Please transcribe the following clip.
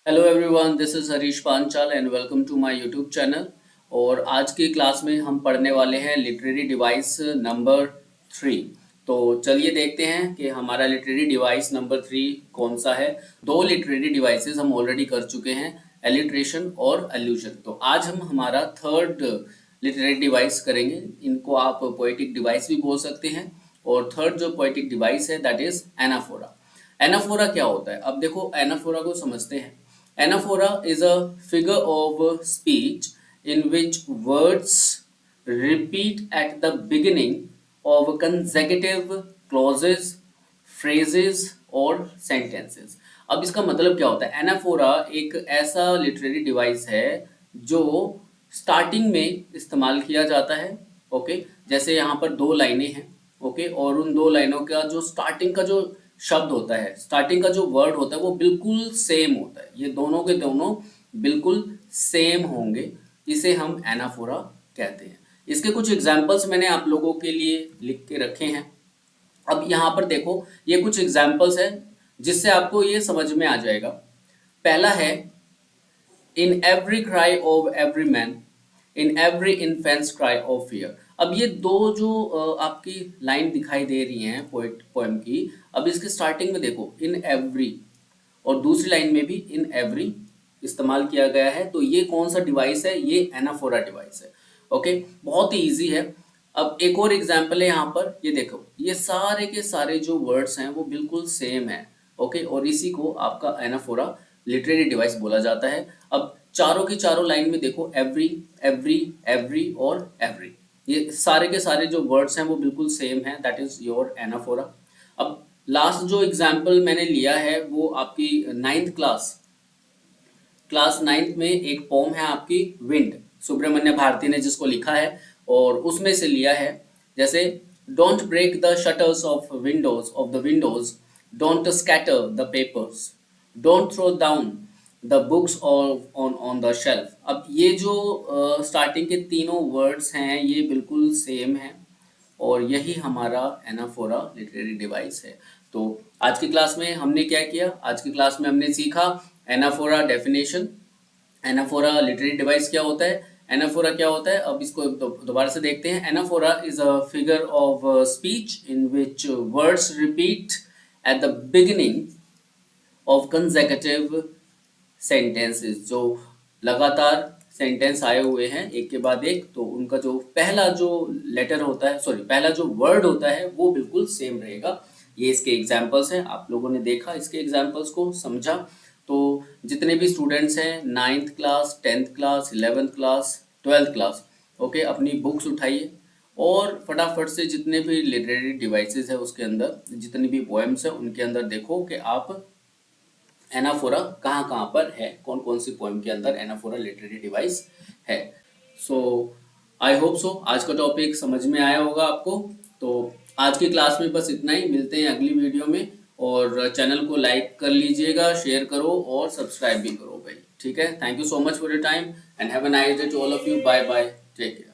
Hello everyone, this is Harish Panchal and welcome to my YouTube channel. और आज की class में हम पढ़ने वाले हैं लिटरेरी डिवाइस नंबर 3। तो चलिए देखते हैं कि हमारा लिटरेरी डिवाइस नंबर 3 कौन सा है। दो लिटरेरी डिवाइसेस हम ऑलरेडी कर चुके हैं, एलिट्रेशन और एल्यूजन। तो आज हम हमारा थर्ड लिटरेरी डिवाइस करेंगे। इनको आप पोएटिक डिवाइस भी बोल सकते हैं। और थर्ड जो पोएटिक डिवाइस है दैट इज एनाफोरा। एनाफोरा क्या होता है, अब देखो एनाफोरा को समझते हैं। Anaphora is a figure of speech in which words repeat at the beginning of consecutive clauses, phrases और sentences। अब इसका मतलब क्या होता है? एनाफोरा एक ऐसा लिटरेरी डिवाइस है जो स्टार्टिंग में इस्तेमाल किया जाता है। ओके, जैसे यहाँ पर दो लाइनें हैं। ओके, और उन दो लाइनों का जो स्टार्टिंग का जो शब्द होता है, स्टार्टिंग का जो वर्ड होता है वो बिल्कुल सेम होता है। ये दोनों के दोनों बिल्कुल सेम होंगे, इसे हम एनाफोरा कहते हैं। इसके कुछ एग्जाम्पल्स मैंने आप लोगों के लिए लिख के रखे हैं। अब यहाँ पर देखो, ये कुछ एग्जाम्पल्स हैं जिससे आपको ये समझ में आ जाएगा। पहला है in every cry of every man, in every infants cry of fear. अब ये दो जो आपकी लाइन दिखाई दे रही हैं पोएम की, अब इसके स्टार्टिंग में देखो इन एवरी, और दूसरी लाइन में भी इन एवरी इस्तेमाल किया गया है। तो ये कौन सा डिवाइस है? ये एनाफोरा डिवाइस है। ओके, बहुत ही ईजी है। अब एक और एग्जाम्पल है यहाँ पर, ये देखो, ये सारे के सारे जो वर्ड्स हैं वो बिल्कुल सेम है। ओके, और इसी को आपका एनाफोरा लिटरेरी डिवाइस बोला जाता है। अब चारों की चारों लाइन में देखो एवरी एवरी एवरी और एवरी, ये सारे के सारे जो वर्ड्स हैं वो बिल्कुल सेम हैं, दैट इज योर एनाफोरा। अब लास्ट जो एग्जाम्पल मैंने लिया है वो आपकी नाइन्थ क्लास नाइन्थ में एक पोम है आपकी विंड, सुब्रमण्य भारती ने जिसको लिखा है, और उसमें से लिया है। जैसे don't break the shutters of the windows, don't scatter the papers, don't throw down the books on the shelf. अब ये जो स्टार्टिंग के तीनों वर्ड्स हैं ये बिल्कुल सेम हैं, और यही हमारा एनाफोरा लिटरेरी डिवाइस है। तो आज की क्लास में हमने क्या किया? आज की क्लास में हमने सीखा anaphora definition, anaphora literary device क्या होता है, एनाफोरा क्या होता है। अब इसको दोबारा से देखते हैं। Anaphora is a figure of speech in which words repeat at the beginning of consecutive sentences. जो लगातार सेंटेंस आए हुए हैं एक के बाद एक, तो उनका जो पहला जो लेटर होता है, पहला जो वर्ड होता है वो बिल्कुल सेम रहेगा। ये इसके एग्जाम्पल्स हैं, आप लोगों ने देखा इसके एग्जाम्पल्स को, समझा। तो जितने भी स्टूडेंट्स हैं ninth class, 10th class, 11th class, 12th class, okay, अपनी बुक्स उठाइए और फटाफट से जितने भी लिटरेरी डिवाइसेस है उसके अंदर जितनी भी पोएम्स है उनके अंदर देखो कि आप एनाफोरा कहाँ कहाँ पर है, कौन कौन सी पोएम के अंदर एनाफोरा लिटरेरी डिवाइस है। सो आई होप सो आज का टॉपिक समझ में आया होगा आपको। तो आज की क्लास में बस इतना ही, मिलते हैं अगली वीडियो में। और चैनल को लाइक कर लीजिएगा, शेयर करो और सब्सक्राइब भी करो भाई, ठीक है। Thank you so much for your time and have a nice day to all of you. Bye bye, take care.